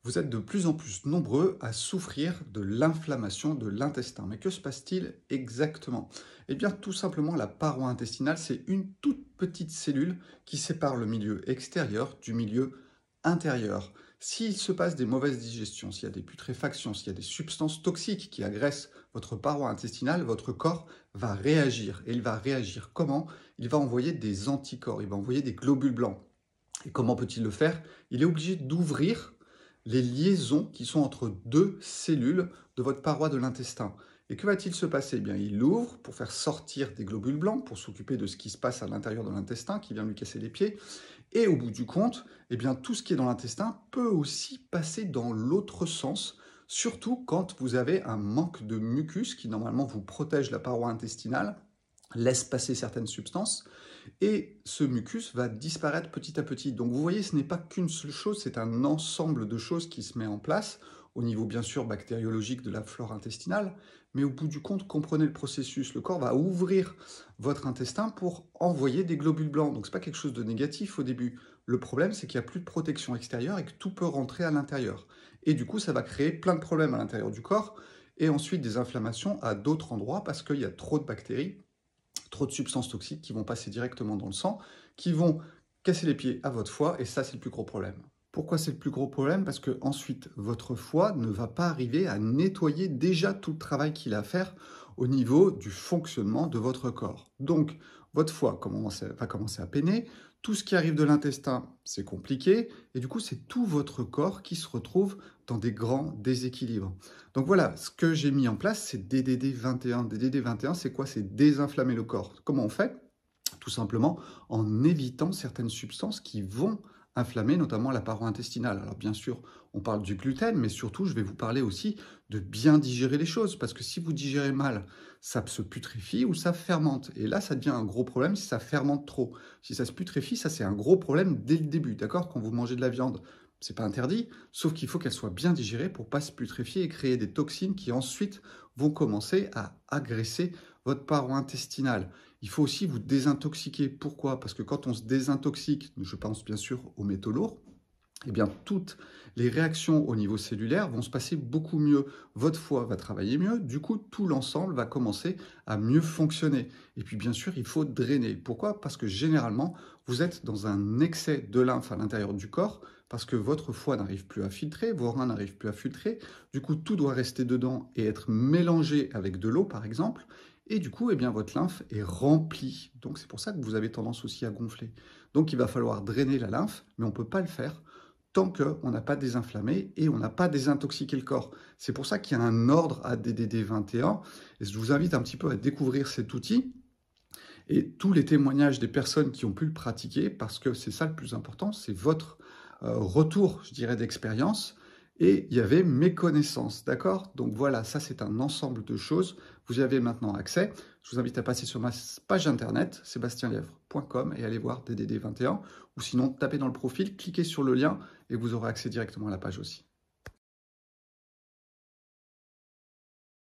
Vous êtes de plus en plus nombreux à souffrir de l'inflammation de l'intestin. Mais que se passe-t-il exactement? Eh bien, tout simplement, la paroi intestinale, c'est une toute petite cellule qui sépare le milieu extérieur du milieu intérieur. S'il se passe des mauvaises digestions, s'il y a des putréfactions, s'il y a des substances toxiques qui agressent votre paroi intestinale, votre corps va réagir. Et il va réagir comment? Il va envoyer des anticorps, il va envoyer des globules blancs. Et comment peut-il le faire? Il est obligé d'ouvrir les liaisons qui sont entre deux cellules de votre paroi de l'intestin. Et que va-t-il se passer? Eh bien, il l'ouvre pour faire sortir des globules blancs, pour s'occuper de ce qui se passe à l'intérieur de l'intestin, qui vient lui casser les pieds. Et au bout du compte, eh bien, tout ce qui est dans l'intestin peut aussi passer dans l'autre sens, surtout quand vous avez un manque de mucus qui normalement vous protège la paroi intestinale, laisse passer certaines substances, et ce mucus va disparaître petit à petit. Donc vous voyez, ce n'est pas qu'une seule chose, c'est un ensemble de choses qui se met en place, au niveau bien sûr bactériologique de la flore intestinale, mais au bout du compte, comprenez le processus. Le corps va ouvrir votre intestin pour envoyer des globules blancs. Donc ce n'est pas quelque chose de négatif au début. Le problème, c'est qu'il n'y a plus de protection extérieure et que tout peut rentrer à l'intérieur. Et du coup, ça va créer plein de problèmes à l'intérieur du corps et ensuite des inflammations à d'autres endroits parce qu'il y a trop de bactéries, trop de substances toxiques qui vont passer directement dans le sang, qui vont casser les pieds à votre foie, et ça, c'est le plus gros problème. Pourquoi c'est le plus gros problème? Parce que ensuite, votre foie ne va pas arriver à nettoyer déjà tout le travail qu'il a à faire au niveau du fonctionnement de votre corps. Donc, votre foie va commencer à peiner. Tout ce qui arrive de l'intestin, c'est compliqué. Et du coup, c'est tout votre corps qui se retrouve dans des grands déséquilibres. Donc voilà, ce que j'ai mis en place, c'est DDD21. DDD21, c'est quoi? C'est désinflammer le corps. Comment on fait? Tout simplement en évitant certaines substances qui vont inflammer notamment la paroi intestinale. Alors bien sûr, on parle du gluten, mais surtout, je vais vous parler aussi de bien digérer les choses, parce que si vous digérez mal, ça se putréfie ou ça fermente. Et là, ça devient un gros problème si ça fermente trop. Si ça se putréfie, ça c'est un gros problème dès le début, d'accord? Quand vous mangez de la viande, c'est pas interdit, sauf qu'il faut qu'elle soit bien digérée pour pas se putréfier et créer des toxines qui ensuite vont commencer à agresser votre paroi intestinale. Il faut aussi vous désintoxiquer. Pourquoi? Parce que quand on se désintoxique, je pense bien sûr aux métaux lourds, eh bien, toutes les réactions au niveau cellulaire vont se passer beaucoup mieux. Votre foie va travailler mieux, du coup, tout l'ensemble va commencer à mieux fonctionner. Et puis, bien sûr, il faut drainer. Pourquoi? Parce que généralement, vous êtes dans un excès de lymphe à l'intérieur du corps, parce que votre foie n'arrive plus à filtrer, vos reins n'arrivent plus à filtrer. Du coup, tout doit rester dedans et être mélangé avec de l'eau, par exemple. Et du coup, eh bien, votre lymphe est remplie. Donc, c'est pour ça que vous avez tendance aussi à gonfler. Donc, il va falloir drainer la lymphe, mais on ne peut pas le faire tant qu'on n'a pas désinflammé et on n'a pas désintoxiqué le corps. C'est pour ça qu'il y a un ordre à DDD21. Et je vous invite un petit peu à découvrir cet outil et tous les témoignages des personnes qui ont pu le pratiquer, parce que c'est ça le plus important, c'est votre retour, je dirais, d'expérience. Et il y avait mes connaissances, d'accord? Donc voilà, ça c'est un ensemble de choses. Vous y avez maintenant accès. Je vous invite à passer sur ma page internet, sebastienlièvre.com, et aller voir DDD21. Ou sinon, tapez dans le profil, cliquez sur le lien et vous aurez accès directement à la page aussi.